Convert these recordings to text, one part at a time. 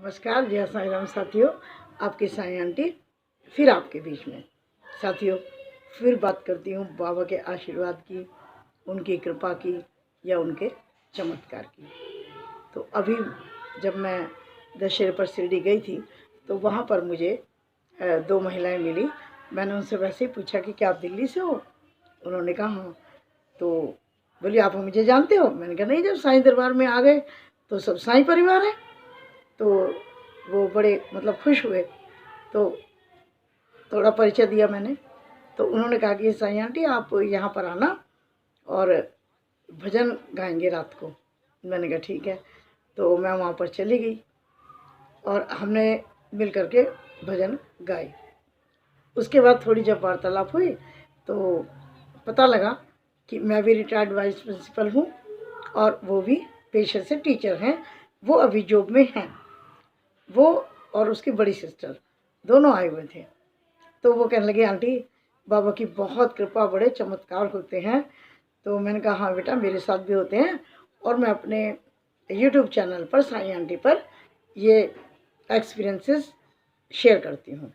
नमस्कार, जय साईं राम साथियों। आपकी साईं आंटी फिर आपके बीच में। साथियों, फिर बात करती हूँ बाबा के आशीर्वाद की, उनकी कृपा की या उनके चमत्कार की। तो अभी जब मैं दशहरे पर शिरडी गई थी तो वहाँ पर मुझे दो महिलाएं मिली। मैंने उनसे वैसे ही पूछा कि क्या आप दिल्ली से हो? उन्होंने कहा हाँ। तो बोली आप मुझे जानते हो? मैंने कहा नहीं, जब साईं दरबार में आ गए तो सब साईं परिवार है। तो वो बड़े मतलब खुश हुए। तो थोड़ा परिचय दिया मैंने। तो उन्होंने कहा कि साईं आंटी आप यहाँ पर आना और भजन गाएंगे रात को। मैंने कहा ठीक है। तो मैं वहाँ पर चली गई और हमने मिल करके भजन गाए। उसके बाद थोड़ी जब वार्तालाप हुई तो पता लगा कि मैं भी रिटायर्ड वाइस प्रिंसिपल हूँ और वो भी पेशे से टीचर हैं। वो अभी जॉब में हैं। वो और उसकी बड़ी सिस्टर दोनों आए हुए थे। तो वो कहने लगे आंटी बाबा की बहुत कृपा, बड़े चमत्कार होते हैं। तो मैंने कहा हाँ बेटा, मेरे साथ भी होते हैं और मैं अपने यूट्यूब चैनल पर साईं आंटी पर ये एक्सपीरियंसेस शेयर करती हूँ।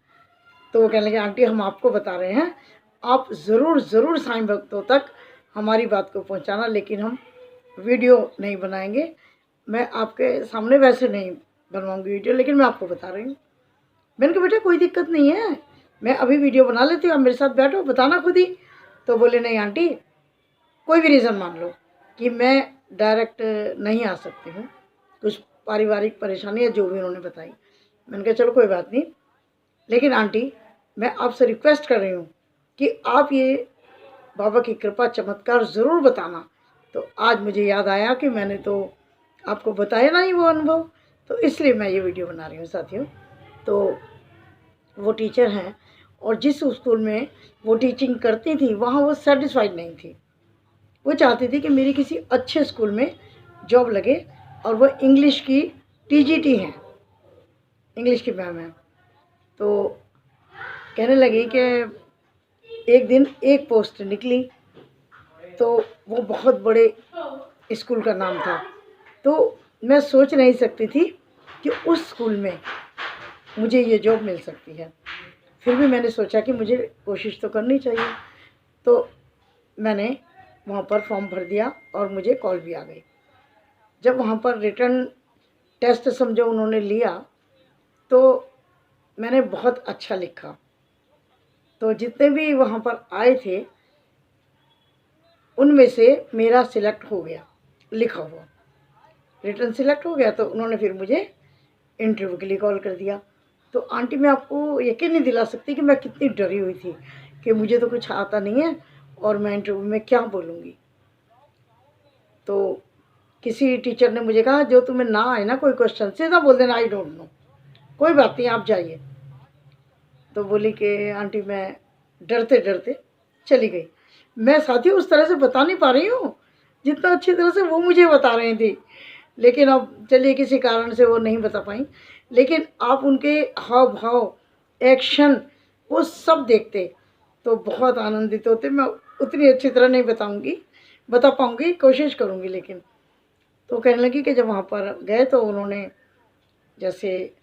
तो वो कहने लगे आंटी हम आपको बता रहे हैं, आप ज़रूर ज़रूर साईं भक्तों तक हमारी बात को पहुँचाना, लेकिन हम वीडियो नहीं बनाएंगे। मैं आपके सामने वैसे नहीं बनवाऊंगी वीडियो, लेकिन मैं आपको बता रही हूँ। मैंने कहा बेटा कोई दिक्कत नहीं है, मैं अभी वीडियो बना लेती हूँ, आप मेरे साथ बैठो, बताना खुद ही। तो बोले नहीं आंटी, कोई भी रीज़न मान लो कि मैं डायरेक्ट नहीं आ सकती हूँ, कुछ पारिवारिक परेशानी है जो भी उन्होंने बताई। मैंने कहा चलो कोई बात नहीं, लेकिन आंटी मैं आपसे रिक्वेस्ट कर रही हूँ कि आप ये बाबा की कृपा चमत्कार ज़रूर बताना। तो आज मुझे याद आया कि मैंने तो आपको बताया ना ही वो अनुभव, तो इसलिए मैं ये वीडियो बना रही हूँ साथियों। तो वो टीचर हैं और जिस स्कूल में वो टीचिंग करती थी वहाँ वो सेटिस्फाइड नहीं थी। वो चाहती थी कि मेरी किसी अच्छे स्कूल में जॉब लगे, और वो इंग्लिश की टीजीटी हैं, इंग्लिश की मैम हैं। तो कहने लगी कि एक दिन एक पोस्ट निकली तो वो बहुत बड़े स्कूल का नाम था। तो मैं सोच नहीं सकती थी कि उस स्कूल में मुझे ये जॉब मिल सकती है। फिर भी मैंने सोचा कि मुझे कोशिश तो करनी चाहिए। तो मैंने वहाँ पर फॉर्म भर दिया और मुझे कॉल भी आ गई। जब वहाँ पर रिटर्न टेस्ट समझो उन्होंने लिया तो मैंने बहुत अच्छा लिखा। तो जितने भी वहाँ पर आए थे उनमें से मेरा सिलेक्ट हो गया, लिखा हुआ रिटर्न सिलेक्ट हो गया। तो उन्होंने फिर मुझे इंटरव्यू के लिए कॉल कर दिया। तो आंटी मैं आपको यकीन नहीं दिला सकती कि मैं कितनी डरी हुई थी कि मुझे तो कुछ आता नहीं है और मैं इंटरव्यू में क्या बोलूँगी। तो किसी टीचर ने मुझे कहा जो तुम्हें ना आए ना कोई क्वेश्चन, सीधा बोल देना आई डोंट नो, कोई बात नहीं आप जाइए। तो बोली कि आंटी मैं डरते डरते चली गई। मैं साथी उस तरह से बता नहीं पा रही हूँ जितना अच्छी तरह से वो मुझे बता रही थी, लेकिन अब चलिए किसी कारण से वो नहीं बता पाई। लेकिन आप उनके हाव भाव, एक्शन, वो सब देखते तो बहुत आनंदित होते। मैं उतनी अच्छी तरह नहीं बता पाऊँगी, कोशिश करूँगी लेकिन। तो कहने लगी कि जब वहाँ पर गए तो उन्होंने जैसे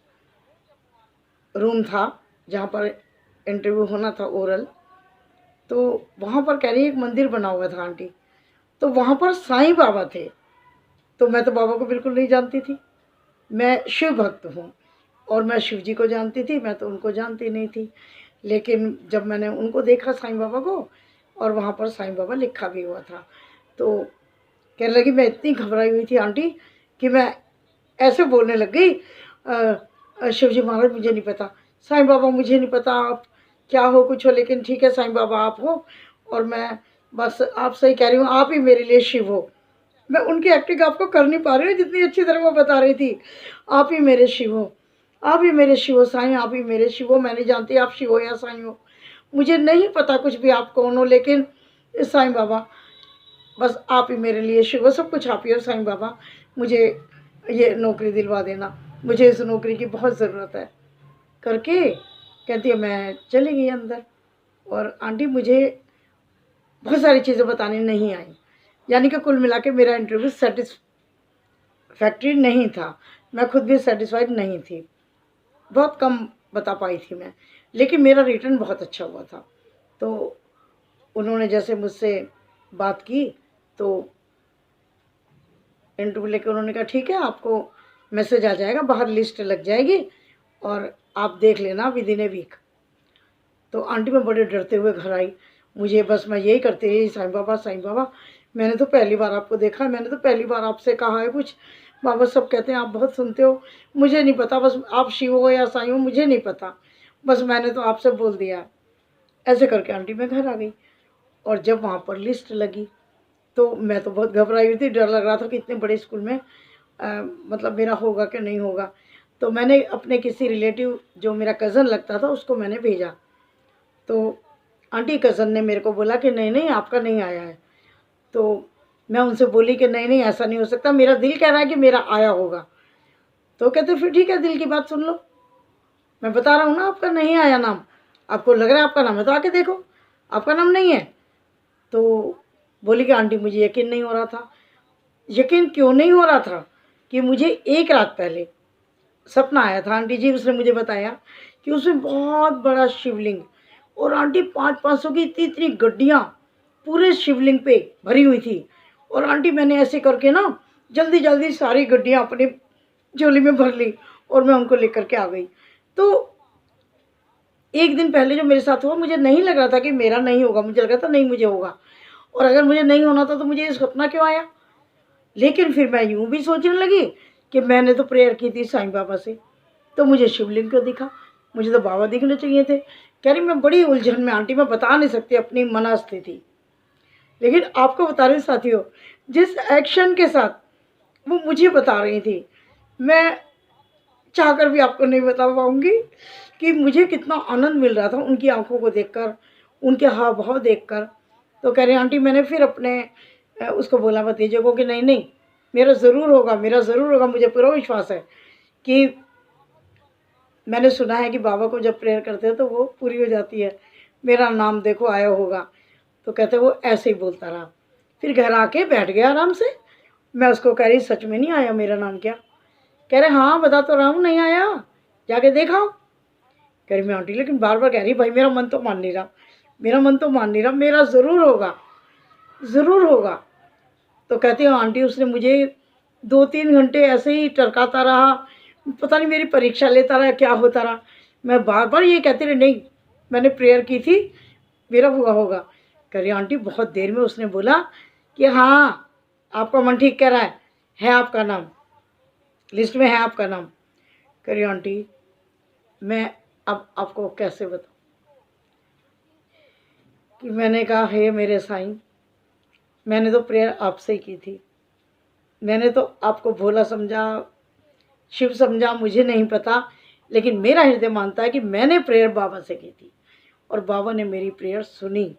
रूम था जहाँ पर इंटरव्यू होना था ओरल, तो वहाँ पर कह रही एक मंदिर बना हुआ था आंटी, तो वहाँ पर साईं बाबा थे। तो मैं तो बाबा को बिल्कुल नहीं जानती थी, मैं शिव भक्त हूँ और मैं शिव जी को जानती थी, मैं तो उनको जानती नहीं थी। लेकिन जब मैंने उनको देखा साईं बाबा को, और वहाँ पर साईं बाबा लिखा भी हुआ था, तो कहने लगी मैं इतनी घबराई हुई थी आंटी कि मैं ऐसे बोलने लग गई शिव जी महाराज मुझे नहीं पता, साईं बाबा मुझे नहीं पता, आप क्या हो कुछ हो, लेकिन ठीक है साईं बाबा आप हो और मैं बस आप सही कह रही हूँ, आप ही मेरे लिए शिव हो। मैं उनकी एक्टिंग आपको कर नहीं पा रही हूँ जितनी अच्छी तरह वो बता रही थी, आप ही मेरे शिव हो, आप ही मेरे शिव हो साईं, आप ही मेरे शिव हो। मैं नहीं जानती आप शिव हो या साईं हो, मुझे नहीं पता कुछ भी आप कौन हो, लेकिन साईं बाबा बस आप ही मेरे लिए शिव हो, सब कुछ आप ही हो साईं बाबा, मुझे ये नौकरी दिलवा देना, मुझे इस नौकरी की बहुत ज़रूरत है करके कहती है। मैं चली गई अंदर और आंटी मुझे बहुत सारी चीज़ें बतानी नहीं आई, यानी कि कुल मिला के मेरा इंटरव्यू सेटिस्फैक्ट्री नहीं था। मैं खुद भी सेटिस्फाइड नहीं थी, बहुत कम बता पाई थी मैं, लेकिन मेरा रिटर्न बहुत अच्छा हुआ था। तो उन्होंने जैसे मुझसे बात की तो इंटरव्यू लेके उन्होंने कहा ठीक है, आपको मैसेज आ जाएगा, बाहर लिस्ट लग जाएगी और आप देख लेना विद इन ए वीक। तो आंटी मैं बड़े डरते हुए घर आई, मुझे बस मैं यही करती रही, साईं बाबा साईं बाबा, मैंने तो पहली बार आपको देखा है, मैंने तो पहली बार आपसे कहा है कुछ, बाबा सब कहते हैं आप बहुत सुनते हो, मुझे नहीं पता, बस आप शिव हो या साईं हो मुझे नहीं पता, बस मैंने तो आपसे बोल दिया। ऐसे करके आंटी मैं घर आ गई। और जब वहाँ पर लिस्ट लगी तो मैं तो बहुत घबराई हुई थी, डर लग रहा था कि इतने बड़े स्कूल में मतलब मेरा होगा कि नहीं होगा। तो मैंने अपने किसी रिलेटिव जो मेरा कज़न लगता था उसको मैंने भेजा। तो आंटी कज़न ने मेरे को बोला कि नहीं नहीं आपका नहीं आया है। तो मैं उनसे बोली कि नहीं नहीं ऐसा नहीं हो सकता, मेरा दिल कह रहा है कि मेरा आया होगा। तो कहते फिर ठीक है, दिल की बात सुन लो, मैं बता रहा हूँ ना आपका नहीं आया नाम, आपको लग रहा है आपका नाम है तो आके देखो, आपका नाम नहीं है। तो बोली कि आंटी मुझे यकीन नहीं हो रहा था। यकीन क्यों नहीं हो रहा था कि मुझे एक रात पहले सपना आया था आंटी जी, उसने मुझे बताया कि उसमें बहुत बड़ा शिवलिंग और आंटी 500-500 की इतनी इतनी गड्डियाँ पूरे शिवलिंग पे भरी हुई थी। और आंटी मैंने ऐसे करके ना जल्दी जल्दी सारी गड्डियाँ अपनी झोली में भर ली और मैं उनको लेकर के आ गई। तो एक दिन पहले जो मेरे साथ हुआ, मुझे नहीं लग रहा था कि मेरा नहीं होगा, मुझे लग रहा था नहीं मुझे होगा, और अगर मुझे नहीं होना था तो मुझे ये सपना क्यों आया। लेकिन फिर मैं यूँ भी सोचने लगी कि मैंने तो प्रेयर की थी साईं बाबा से, तो मुझे शिवलिंग क्यों दिखा, मुझे तो बाबा दिखने चाहिए थे। कह रही मैं बड़ी उलझन में आंटी, मैं बता नहीं सकती अपनी मनस्थिति। लेकिन आपको बता रही साथियों, जिस एक्शन के साथ वो मुझे बता रही थी, मैं चाहकर भी आपको नहीं बता पाऊँगी कि मुझे कितना आनंद मिल रहा था उनकी आँखों को देखकर, उनके हाव भाव देखकर। तो कह रहे आंटी मैंने फिर अपने उसको बोला भतीजे को कि नहीं नहीं मेरा ज़रूर होगा, मेरा ज़रूर होगा, मुझे पूरा विश्वास है कि मैंने सुना है कि बाबा को जब प्रेयर करते हैं तो वो पूरी हो जाती है, मेरा नाम देखो आया होगा। तो कहते वो ऐसे ही बोलता रहा। फिर घर आके बैठ गया आराम से। मैं उसको कह रही सच में नहीं आया मेरा नाम क्या? कह रहे हाँ बता तो रहा हूँ नहीं आया, जाके देखाओ। कह रही मैं आंटी लेकिन बार बार कह रही भाई मेरा मन तो मान नहीं रहा, मेरा मन तो मान नहीं रहा, मेरा ज़रूर होगा ज़रूर होगा। तो कहती हूँ आंटी उसने मुझे 2-3 घंटे ऐसे ही टरकाता रहा, पता नहीं मेरी परीक्षा लेता रहा क्या होता रहा। मैं बार बार ये कहती रही नहीं मैंने प्रेयर की थी, मेरा हुआ होगा। कह रही आंटी बहुत देर में उसने बोला कि हाँ आपका मन ठीक कह रहा है आपका नाम लिस्ट में है आपका नाम। कह रही आंटी मैं अब आपको कैसे बताऊँ कि मैंने कहा हे मेरे साईं, मैंने तो प्रेयर आपसे ही की थी, मैंने तो आपको भोला समझा शिव समझा मुझे नहीं पता, लेकिन मेरा हृदय मानता है कि मैंने प्रेयर बाबा से की थी और बाबा ने मेरी प्रेयर सुनी।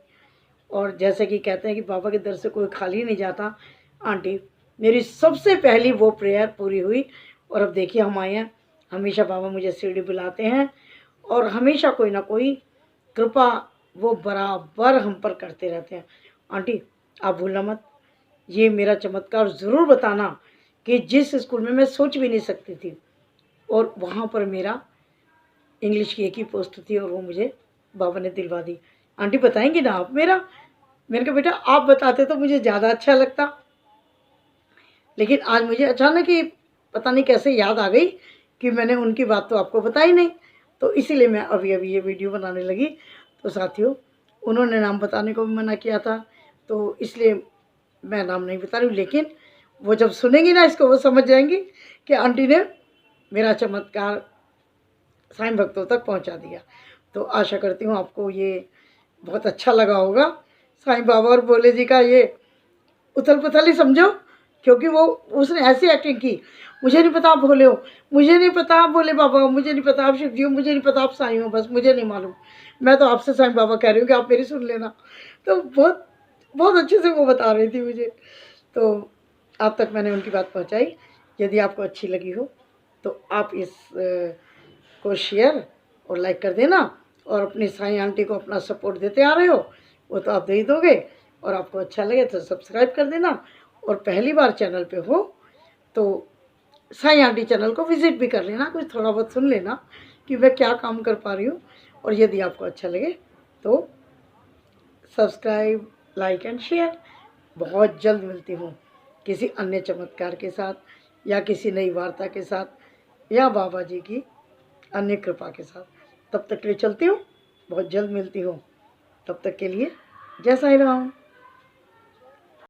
और जैसे कि कहते हैं कि बाबा के दर से कोई खाली नहीं जाता, आंटी मेरी सबसे पहली वो प्रेयर पूरी हुई। और अब देखिए हम आए हैं, हमेशा बाबा मुझे सीढ़ी बुलाते हैं और हमेशा कोई ना कोई कृपा वो बराबर हम पर करते रहते हैं। आंटी आप भूलना मत, ये मेरा चमत्कार ज़रूर बताना कि जिस स्कूल में मैं सोच भी नहीं सकती थी और वहाँ पर मेरा इंग्लिश की एक ही पोस्ट थी और वो मुझे बाबा ने दिलवा दी। आंटी बताएंगी ना आप मेरा? मैंने कहा बेटा आप बताते तो मुझे ज़्यादा अच्छा लगता, लेकिन आज मुझे अचानक ही पता नहीं कैसे याद आ गई कि मैंने उनकी बात तो आपको बताई नहीं, तो इसीलिए मैं अभी अभी ये वीडियो बनाने लगी। तो साथियों उन्होंने नाम बताने को भी मना किया था, तो इसलिए मैं नाम नहीं बता रही हूँ, लेकिन वो जब सुनेंगी ना इसको वो समझ जाएंगी कि आंटी ने मेरा चमत्कार साईं भक्तों तक पहुंचा दिया। तो आशा करती हूँ आपको ये बहुत अच्छा लगा होगा। साईं बाबा और भोले जी का ये उथल पुथल ही समझो, क्योंकि वो उसने ऐसी एक्टिंग की, मुझे नहीं पता आप भोले हो, मुझे नहीं पता आप भोले बाबा हो, मुझे नहीं पता आप शिव जी हो, मुझे नहीं पता आप साईं हो, बस मुझे नहीं मालूम, मैं तो आपसे साईं बाबा कह रही हूँ कि आप मेरी सुन लेना। तो बहुत बहुत अच्छे से वो बता रही थी मुझे। तो आप तक मैंने उनकी बात पहुँचाई। यदि आपको अच्छी लगी हो तो आप इस को शेयर और लाइक कर देना, और अपनी साईं आंटी को अपना सपोर्ट देते आ रहे हो वो तो आप दे ही दोगे, और आपको अच्छा लगे तो सब्सक्राइब कर देना, और पहली बार चैनल पे हो तो साईं आंटी चैनल को विज़िट भी कर लेना, कुछ थोड़ा बहुत सुन लेना कि मैं क्या काम कर पा रही हूँ। और यदि आपको अच्छा लगे तो सब्सक्राइब, लाइक एंड शेयर। बहुत जल्द मिलती हूँ किसी अन्य चमत्कार के साथ या किसी नई वार्ता के साथ या बाबा जी की अन्य कृपा के साथ। तब तक के लिए चलती हूँ, बहुत जल्द मिलती हूँ। तब तक के लिए जय साईं राम।